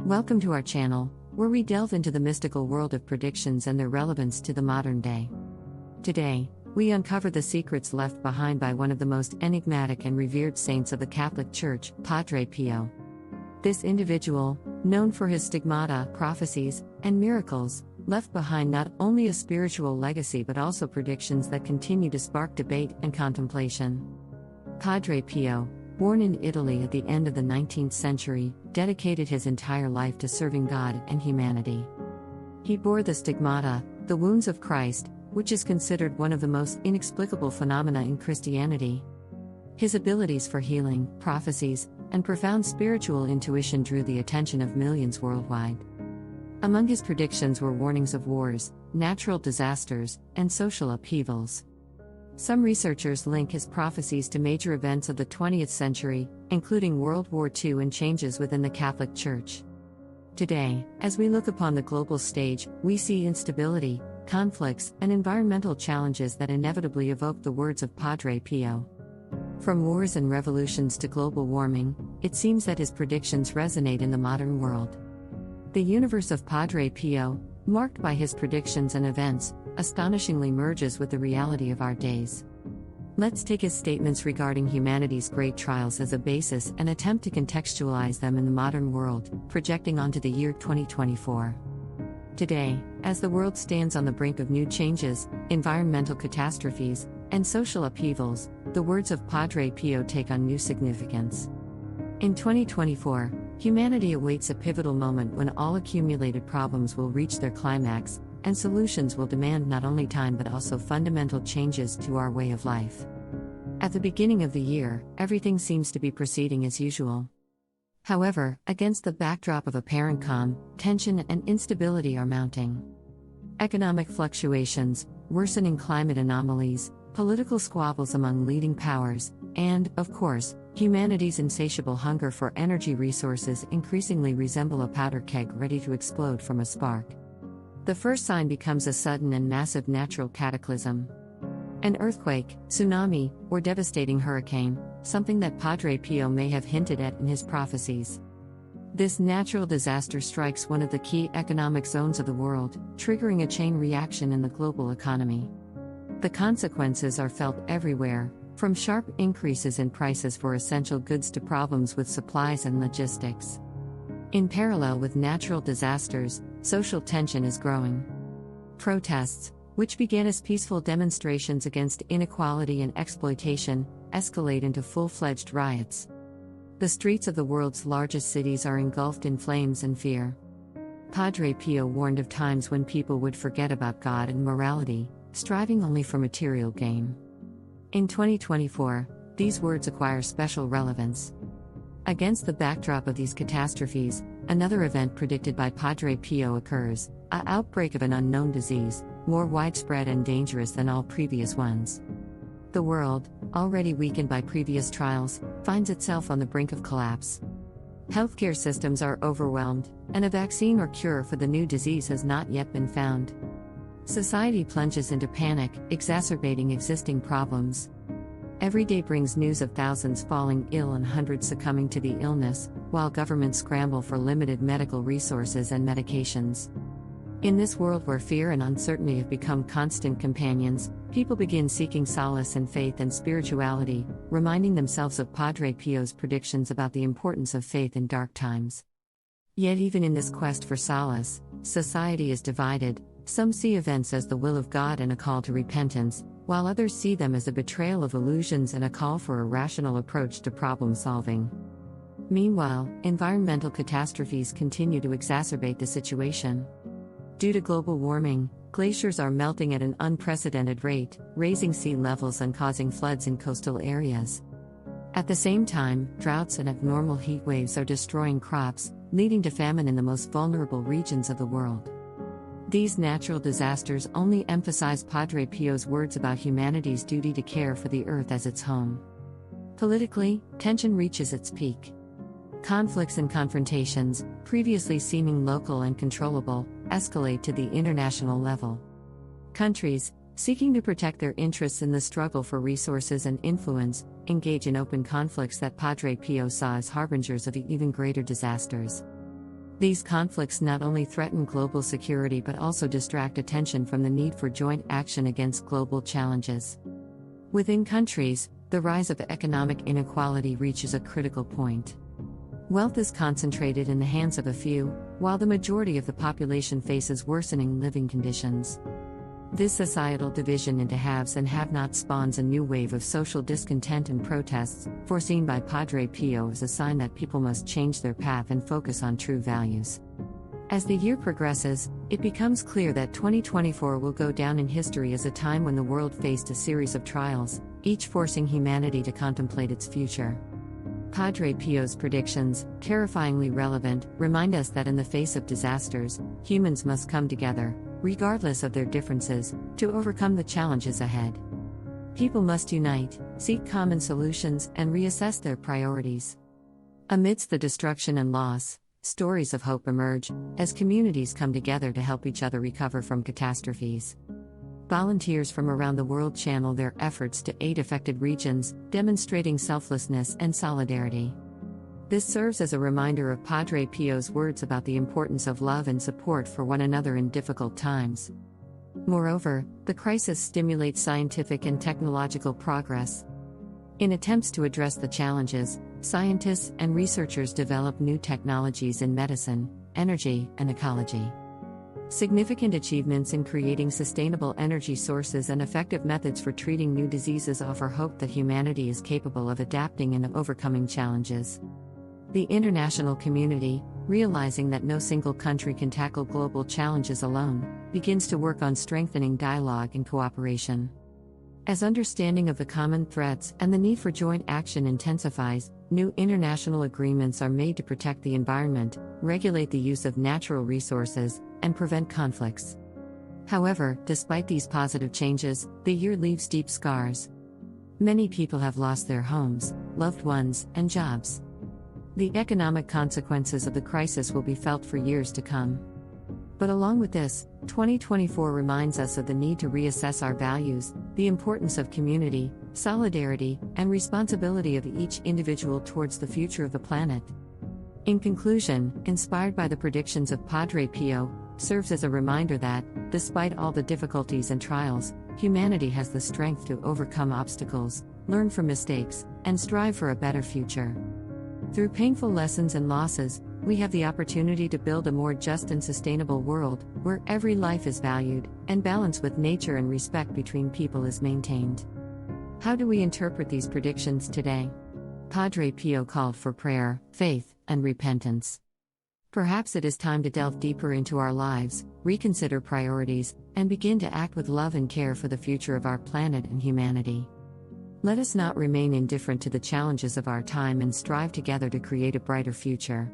Welcome to our channel, where we delve into the mystical world of predictions and their relevance to the modern day. Today, we uncover the secrets left behind by one of the most enigmatic and revered saints of the Catholic Church, Padre Pio. This individual, known for his stigmata, prophecies, and miracles, left behind not only a spiritual legacy but also predictions that continue to spark debate and contemplation. Padre Pio, born in Italy at the end of the 19th century, dedicated his entire life to serving God and humanity. He bore the stigmata, the wounds of Christ, which is considered one of the most inexplicable phenomena in Christianity. His abilities for healing, prophecies, and profound spiritual intuition drew the attention of millions worldwide. Among his predictions were warnings of wars, natural disasters, and social upheavals. Some researchers link his prophecies to major events of the 20th century, including World War II and changes within the Catholic Church. Today, as we look upon the global stage, we see instability, conflicts, and environmental challenges that inevitably evoke the words of Padre Pio. From wars and revolutions to global warming, it seems that his predictions resonate in the modern world. The universe of Padre Pio, marked by his predictions and events, astonishingly merges with the reality of our days. Let's take his statements regarding humanity's great trials as a basis and attempt to contextualize them in the modern world, projecting onto the year 2024. Today, as the world stands on the brink of new changes, environmental catastrophes, and social upheavals, the words of Padre Pio take on new significance. In 2024, humanity awaits a pivotal moment when all accumulated problems will reach their climax, and solutions will demand not only time but also fundamental changes to our way of life. At the beginning of the year, everything seems to be proceeding as usual. However, against the backdrop of apparent calm, tension and instability are mounting. Economic fluctuations, worsening climate anomalies, political squabbles among leading powers, and, of course, humanity's insatiable hunger for energy resources increasingly resemble a powder keg ready to explode from a spark. The first sign becomes a sudden and massive natural cataclysm. An earthquake, tsunami, or devastating hurricane, something that Padre Pio may have hinted at in his prophecies. This natural disaster strikes one of the key economic zones of the world, triggering a chain reaction in the global economy. The consequences are felt everywhere, from sharp increases in prices for essential goods to problems with supplies and logistics. In parallel with natural disasters, social tension is growing. Protests, which began as peaceful demonstrations against inequality and exploitation, escalate into full-fledged riots. The streets of the world's largest cities are engulfed in flames and fear. Padre Pio warned of times when people would forget about God and morality, striving only for material gain. In 2024, these words acquire special relevance. Against the backdrop of these catastrophes, another event predicted by Padre Pio occurs: an outbreak of an unknown disease, more widespread and dangerous than all previous ones. The world, already weakened by previous trials, finds itself on the brink of collapse. Healthcare systems are overwhelmed, and a vaccine or cure for the new disease has not yet been found. Society plunges into panic, exacerbating existing problems. Every day brings news of thousands falling ill and hundreds succumbing to the illness, while governments scramble for limited medical resources and medications. In this world where fear and uncertainty have become constant companions, people begin seeking solace in faith and spirituality, reminding themselves of Padre Pio's predictions about the importance of faith in dark times. Yet even in this quest for solace, society is divided. Some see events as the will of God and a call to repentance, while others see them as a betrayal of illusions and a call for a rational approach to problem solving. Meanwhile, environmental catastrophes continue to exacerbate the situation. Due to global warming, glaciers are melting at an unprecedented rate, raising sea levels and causing floods in coastal areas. At the same time, droughts and abnormal heat waves are destroying crops, leading to famine in the most vulnerable regions of the world. These natural disasters only emphasize Padre Pio's words about humanity's duty to care for the earth as its home. Politically, tension reaches its peak. Conflicts and confrontations, previously seeming local and controllable, escalate to the international level. Countries, seeking to protect their interests in the struggle for resources and influence, engage in open conflicts that Padre Pio saw as harbingers of even greater disasters. These conflicts not only threaten global security but also distract attention from the need for joint action against global challenges. Within countries, the rise of economic inequality reaches a critical point. Wealth is concentrated in the hands of a few, while the majority of the population faces worsening living conditions. This societal division into haves and have-nots spawns a new wave of social discontent and protests, foreseen by PadrePio as a sign that people must change their path and focus on true values. As the year progresses, it becomes clear that 2024 will go down in history as a time when the world faced a series of trials, each forcing humanity to contemplate its future. PadrePio's predictions, terrifyingly relevant, remind us that in the face of disasters, humans must come together, regardless of their differences, to overcome the challenges ahead. People must unite, seek common solutions, and reassess their priorities. Amidst the destruction and loss, stories of hope emerge, as communities come together to help each other recover from catastrophes. Volunteers from around the world channel their efforts to aid affected regions, demonstrating selflessness and solidarity. This serves as a reminder of PadrePio's words about the importance of love and support for one another in difficult times. Moreover, the crisis stimulates scientific and technological progress. In attempts to address the challenges, scientists and researchers develop new technologies in medicine, energy, and ecology. Significant achievements in creating sustainable energy sources and effective methods for treating new diseases offer hope that humanity is capable of adapting and overcoming challenges. The international community, realizing that no single country can tackle global challenges alone, begins to work on strengthening dialogue and cooperation. As understanding of the common threats and the need for joint action intensifies, new international agreements are made to protect the environment, regulate the use of natural resources, and prevent conflicts. However, despite these positive changes, the year leaves deep scars. Many people have lost their homes, loved ones, and jobs. The economic consequences of the crisis will be felt for years to come. But along with this, 2024 reminds us of the need to reassess our values, the importance of community, solidarity, and responsibility of each individual towards the future of the planet. In conclusion, inspired by the predictions of PadrePio, serves as a reminder that, despite all the difficulties and trials, humanity has the strength to overcome obstacles, learn from mistakes, and strive for a better future. Through painful lessons and losses, we have the opportunity to build a more just and sustainable world, where every life is valued, and balance with nature and respect between people is maintained. How do we interpret these predictions today? PadrePio called for prayer, faith, and repentance. Perhaps it is time to delve deeper into our lives, reconsider priorities, and begin to act with love and care for the future of our planet and humanity. Let us not remain indifferent to the challenges of our time and strive together to create a brighter future.